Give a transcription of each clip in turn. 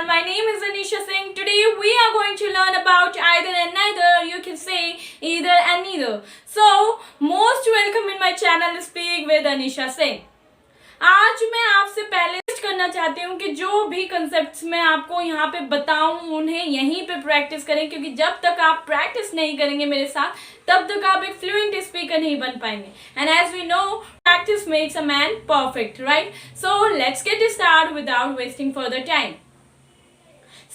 everyone, my name is Anisha Singh. Today we are going to learn about either and neither. You can say either and neither. So, most welcome in my channel Speak with Anisha Singh. आज मैं आपसे पहले करना चाहती हूँ कि जो भी कंसेप्ट्स मैं आपको यहाँ पे बताऊँ उन्हें यहीं पे प्रैक्टिस करें, क्योंकि जब तक आप प्रैक्टिस नहीं करेंगे मेरे साथ तब तक आप एक फ्लुएंट स्पीकर नहीं बन पाएंगे. And as we know practice makes a man perfect, right? So let's get start without wasting further time.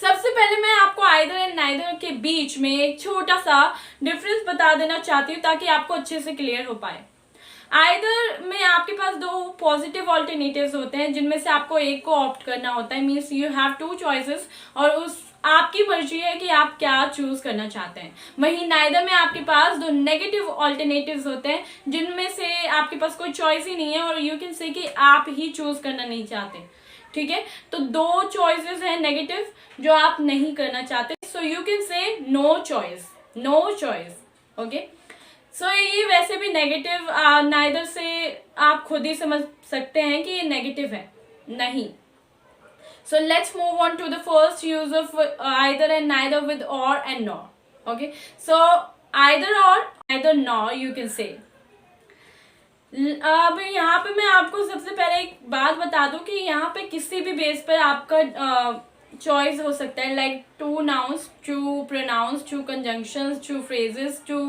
सबसे पहले मैं आपको आइदर एंड नाइदर के बीच में एक छोटा सा डिफरेंस बता देना चाहती हूँ ताकि आपको अच्छे से क्लियर हो पाए. आइदर में आपके पास दो पॉजिटिव ऑल्टरनेटिव्स होते हैं जिनमें से आपको एक को ऑप्ट करना होता है. Means you have two choices और उस आपकी मर्जी है कि आप क्या चूज करना चाहते हैं. वहीं नाइदर में आपके पास दो नेगेटिव ऑल्टरनेटिव्स होते हैं जिनमें से आपके पास कोई चॉइस ही नहीं है और यू कैन से कि आप ही चूज करना नहीं चाहते. ठीक है, तो दो चॉइसेस हैं नेगेटिव जो आप नहीं करना चाहते. So you can say no choice, no choice. Okay, so ये वैसे भी नेगेटिव नाइदर से आप खुद ही समझ सकते हैं कि ये नेगेटिव है, नहीं. So let's move on to the first use of either and neither with or and nor. Okay, so either or either nor you can say. अब यहाँ पे मैं आपको सबसे पहले एक बात बता दूं कि यहाँ पे किसी भी बेस पर आपका चॉइस हो सकता है, like two nouns, two pronouns, two conjunctions, two phrases, two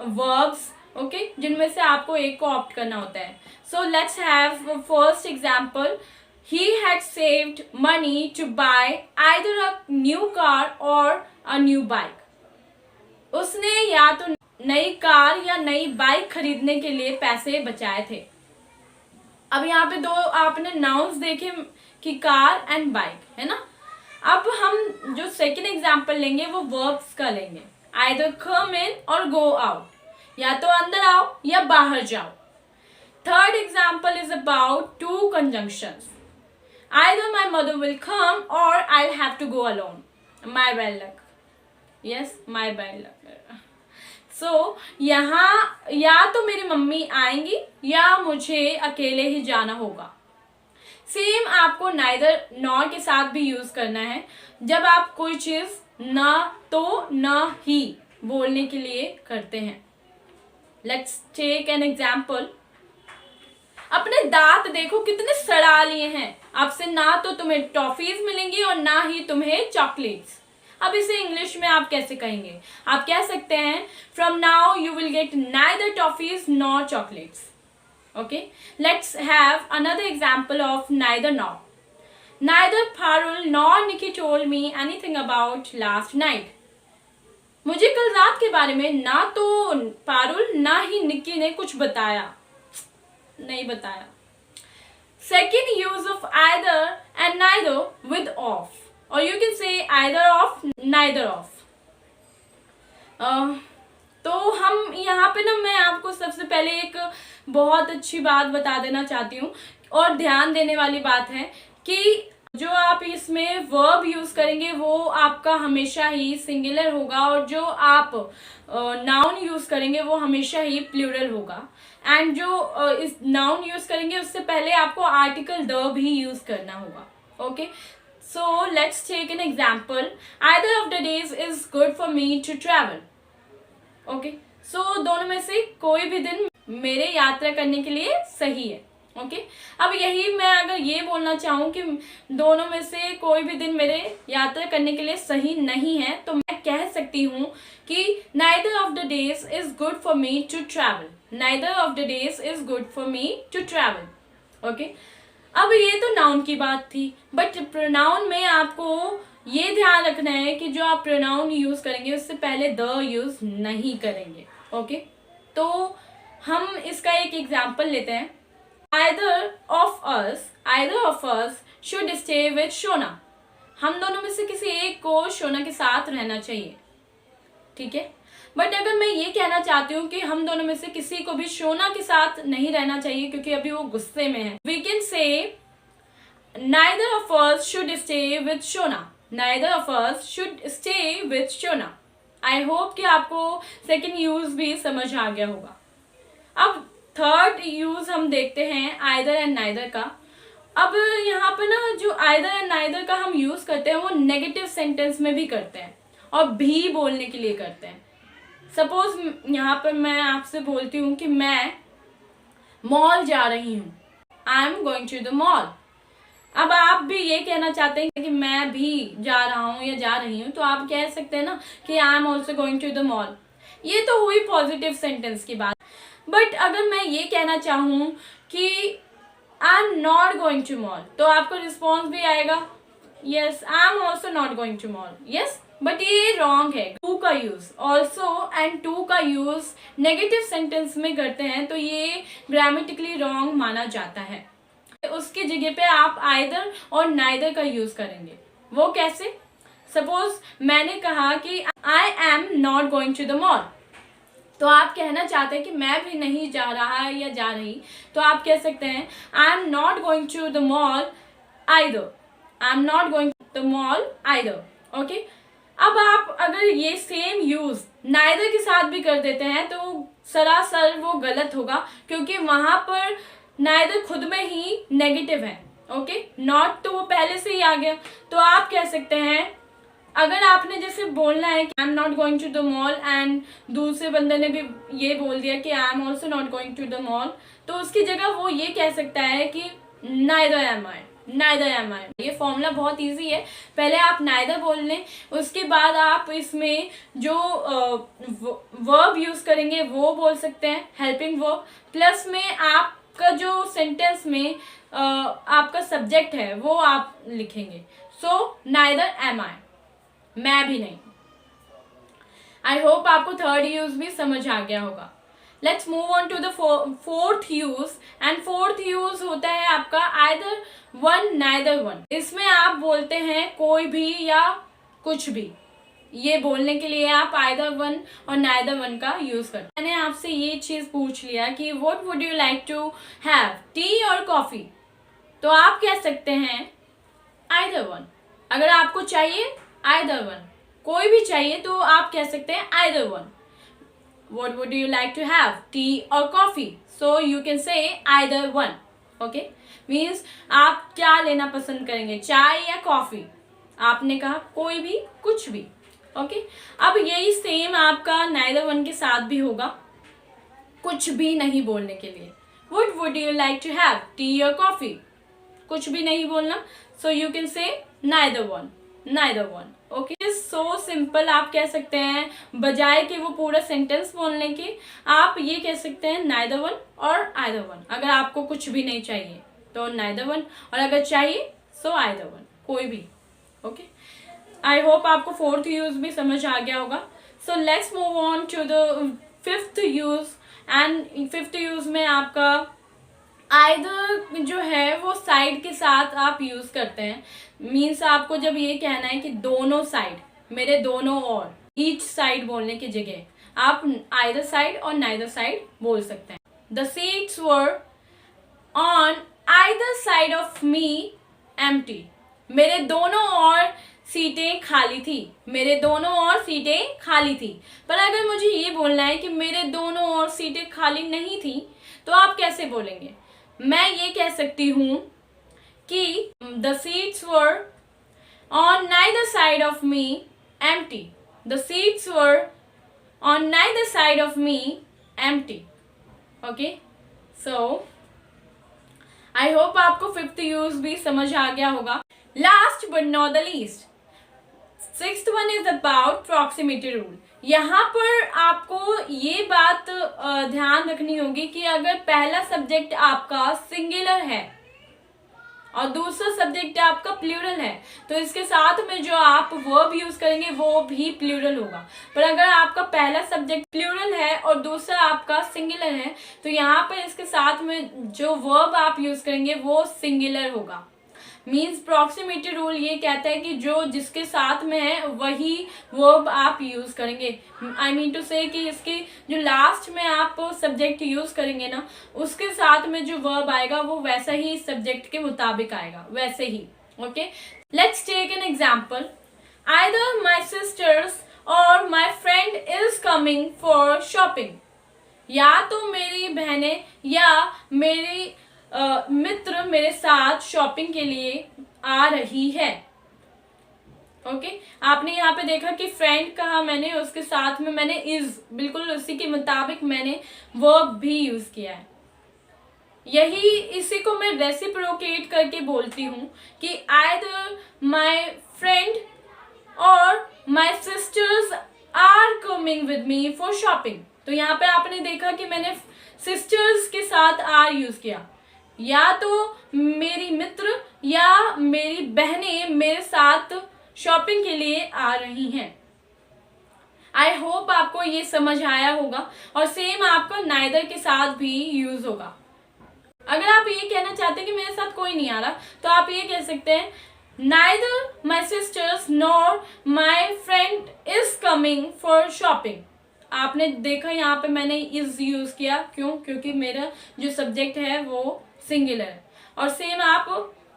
verbs. Okay, जिनमें से आपको एक को ऑप्ट करना होता है. So let's have first example. He had saved money to buy either a new car और अ न्यू बाइक. उसने या तो नई कार या नई बाइक खरीदने के लिए पैसे बचाए थे. अब यहाँ पे दो आपने नाउन्स देखे कि कार एंड बाइक, है ना. अब हम जो सेकंड एग्जांपल लेंगे वो वर्ब्स का लेंगे. आइदर कम इन और गो आउट, या तो अंदर आओ या बाहर जाओ. Third example is about two conjunctions. Either my mother will come or I have to go alone. My bad luck. Yes, my bad luck. So यहाँ या तो मेरी मम्मी आएंगी या मुझे अकेले ही जाना होगा. सेम आपको नाइदर नॉर के साथ भी यूज करना है जब आप कोई चीज ना तो ना ही बोलने के लिए करते हैं. Let's take an example. अपने दांत देखो कितने सड़ा लिए हैं. आपसे ना तो तुम्हें टॉफीज मिलेंगी और ना ही तुम्हें चॉकलेट्स. अब इसे इंग्लिश में आप कैसे कहेंगे? आप कह सकते हैं from now you will get neither toffees nor chocolates. Okay, let's have another example of neither nor. Neither Parul nor Nikki told me anything about last night. मुझे कल रात के बारे में ना तो पारुल ना ही निक्की ने कुछ बताया, नहीं बताया. Second use of either and neither with of, or you can say either of, neither of. तो हम यहाँ पे ना मैं आपको सबसे पहले एक बहुत अच्छी बात बता देना चाहती हूँ और ध्यान देने वाली बात है कि जो आप इसमें वर्ब यूज करेंगे वो आपका हमेशा ही सिंगुलर होगा और जो आप नाउन यूज करेंगे वो हमेशा ही प्लूरल होगा. एंड जो इस नाउन यूज करेंगे उससे पहले आपको आर्टिकल द भी यूज करना होगा. Okay, so let's take an example. Either of the days is good for me to travel. Okay, so दोनों में से कोई भी दिन मेरे यात्रा करने के लिए सही है. ओके, अब यही मैं अगर ये बोलना चाहूँ कि दोनों में से कोई भी दिन मेरे यात्रा करने के लिए सही नहीं है तो मैं कह सकती हूँ कि neither of the days is good for me to travel. Neither of the days is good for me to travel. Okay, अब ये तो नाउन की बात थी, बट प्रोनाउन में आपको ये ध्यान रखना है कि जो आप प्रोनाउन यूज करेंगे उससे पहले द यूज नहीं करेंगे. ओके, तो हम इसका एक एग्जाम्पल लेते हैं. either of us should stay with Shona. हम दोनों में से किसी एक को शोना के साथ रहना चाहिए. ठीक है, बट अगर मैं ये कहना चाहती हूँ कि हम दोनों में से किसी को भी शोना के साथ नहीं रहना चाहिए क्योंकि अभी वो गुस्से में है, we can say neither of us should stay with Shona. Neither of us should stay with Shona. I hope कि आपको सेकेंड यूज भी समझ आ गया होगा. अब थर्ड यूज हम देखते हैं आइदर एंड नाइदर का. अब यहाँ पर ना जो आइदर एंड नाइदर का हम यूज करते हैं वो नेगेटिव सेंटेंस में भी करते हैं और भी बोलने के लिए करते हैं। सपोज यहाँ पर मैं आपसे बोलती हूँ कि मैं मॉल जा रही हूँ, I am going to the mall. अब आप भी ये कहना चाहते हैं कि मैं भी जा रहा हूँ या जा रही हूँ, तो आप कह सकते हैं ना कि I am also going to the mall. ये तो हुई पॉजिटिव सेंटेंस की बात। बट अगर मैं ये कहना चाहूँ कि I am not going to mall, तो आपको रिस्पॉन्स भी आएगा yes I am also not going to mall, yes. But ये रॉन्ग है। टू का यूज ऑल्सो एंड टू का यूज नेगेटिव सेंटेंस में करते हैं तो ये ग्रामेटिकली रॉन्ग माना जाता है। उसकी जगह पे आप आइदर और नाइदर का यूज करेंगे। वो कैसे? सपोज मैंने कहा कि I am not going to the mall, तो आप कहना चाहते हैं कि मैं भी नहीं जा रहा या जा रही, तो आप कह सकते हैं I am not going to the mall either, I am not going to the mall either. Okay, अब आप अगर ये सेम यूज नाइदर के साथ भी कर देते हैं तो सरासर वो गलत होगा, क्योंकि वहां पर नाइदर खुद में ही नेगेटिव है। ओके, नॉट तो वो पहले से ही आ गया। तो आप कह सकते हैं, अगर आपने जैसे बोलना है कि I am not going to the mall and दूसरे बंदे ने भी ये बोल दिया कि I am also not going to the mall, तो उसकी जगह वो ये कह सकता है कि neither am I, neither am I. ये फॉर्मूला बहुत इजी है। पहले आप नाइदर बोल लें, उसके बाद आप इसमें जो वर्ब यूज करेंगे वो बोल सकते हैं, हेल्पिंग वर्ब, प्लस में आपका जो सेंटेंस में आपका सब्जेक्ट है वो आप लिखेंगे। सो नाइदर एम आई, मैं भी नहीं। आई होप आपको थर्ड यूज भी समझ आ गया होगा। Let's move on to the fourth use. And fourth use होता है आपका आइदर वन नाइदर वन। इसमें आप बोलते हैं कोई भी या कुछ भी। ये बोलने के लिए आप आइदर वन और नाइदर वन का यूज करते हैं। मैंने आपसे ये चीज पूछ लिया कि what would you like to have, tea और कॉफी, तो आप कह सकते हैं आइदर वन। अगर आपको चाहिए आइदर वन, कोई भी चाहिए तो आप कह सकते हैं either one. What would you like to have, tea or coffee? So you can say either one. Okay, means आप क्या लेना पसंद करेंगे, चाय या कॉफी? आपने कहा कोई भी, कुछ भी। ओके, अब यही सेम आपका नाइदर वन के साथ भी होगा, कुछ भी नहीं बोलने के लिए। What would you like to have, tea or coffee? कुछ भी नहीं बोलना, so you can say neither one, neither one. Okay, so simple. आप कह सकते हैं बजाय कि वो पूरा सेंटेंस बोलने के, आप ये कह सकते हैं नाइदर वन और आइदर वन। अगर आपको कुछ भी नहीं चाहिए तो नाइदर वन, और अगर चाहिए सो आइदर वन, कोई भी। ओके, आई होप आपको फोर्थ यूज भी समझ आ गया होगा। So let's move on to the fifth use. And fifth use में आपका आइदर जो है वो साइड के साथ आप यूज करते हैं। मीन्स आपको जब ये कहना है कि दोनों साइड, मेरे दोनों ओर, ईच साइड बोलने की जगह आप आइदर साइड और नाइदर साइड बोल सकते हैं। The seats were on either side of me empty. मेरे दोनों ओर सीटें खाली थी, मेरे दोनों ओर सीटें खाली थी। पर अगर मुझे ये बोलना है कि मेरे दोनों ओर सीटें खाली नहीं थी, तो आप कैसे बोलेंगे? मैं ये कह सकती हूँ कि the seats were on neither side of me empty. The seats were on neither side of me empty. Okay, so I hope आपको फिफ्थ यूज भी समझ आ गया होगा। Last but not the least, sixth one is about proximity rule. यहाँ पर आपको ये बात ध्यान रखनी होगी कि अगर पहला सब्जेक्ट आपका सिंगुलर है और दूसरा सब्जेक्ट आपका प्लूरल है, तो इसके साथ में जो आप वर्ब यूज करेंगे वो भी प्लूरल होगा। पर अगर आपका पहला सब्जेक्ट प्लूरल है और दूसरा आपका सिंगुलर है, तो यहाँ पर इसके साथ में जो वर्ब आप यूज करेंगे वो सिंगुलर होगा। मीन्स प्रॉक्सिमिटी रूल ये कहता है कि जो जिसके साथ में है वही वर्ब आप यूज करेंगे। आई मीन टू से कि इसके जो लास्ट में आप सब्जेक्ट यूज करेंगे ना, उसके साथ में जो वर्ब आएगा वो वैसा ही सब्जेक्ट के मुताबिक आएगा, वैसे ही। Okay, let's take an example. Either my sisters or my friend is coming for shopping. या तो मेरी बहनें या मेरी मित्र मेरे साथ शॉपिंग के लिए आ रही है। ओके आपने यहाँ पे देखा कि फ्रेंड कहा मैंने, उसके साथ में मैंने इज, बिल्कुल उसी के मुताबिक मैंने वर्ब भी यूज किया है। यही इसी को मैं रेसिप्रोकेट करके बोलती हूँ कि आइदर माय फ्रेंड और my sisters are coming with me for shopping. तो यहाँ पे आपने देखा कि मैंने सिस्टर्स के साथ आर यूज किया, या तो मेरी मित्र या मेरी बहनें मेरे साथ शॉपिंग के लिए आ रही हैं। आई होप आपको ये समझ आया होगा, और सेम आपको नाइदर के साथ भी यूज होगा। अगर आप ये कहना चाहते हैं कि मेरे साथ कोई नहीं आ रहा, तो आप ये कह सकते हैं neither my sisters nor my friend is coming for shopping. आपने देखा यहाँ पे मैंने इज यूज किया, क्यों? क्योंकि मेरा जो सब्जेक्ट है वो सिंगुलर है। और सेम आप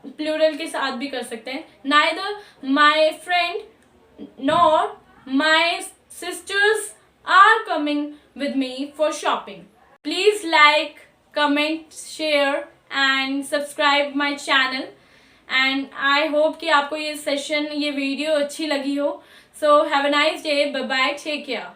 प्लूरल के साथ भी कर सकते हैं, neither my friend nor my sisters are coming with me for shopping. Please like, comment, share and subscribe my channel, and I hope कि आपको ये सेशन, ये वीडियो अच्छी लगी हो। So have a nice day, bye bye, take care।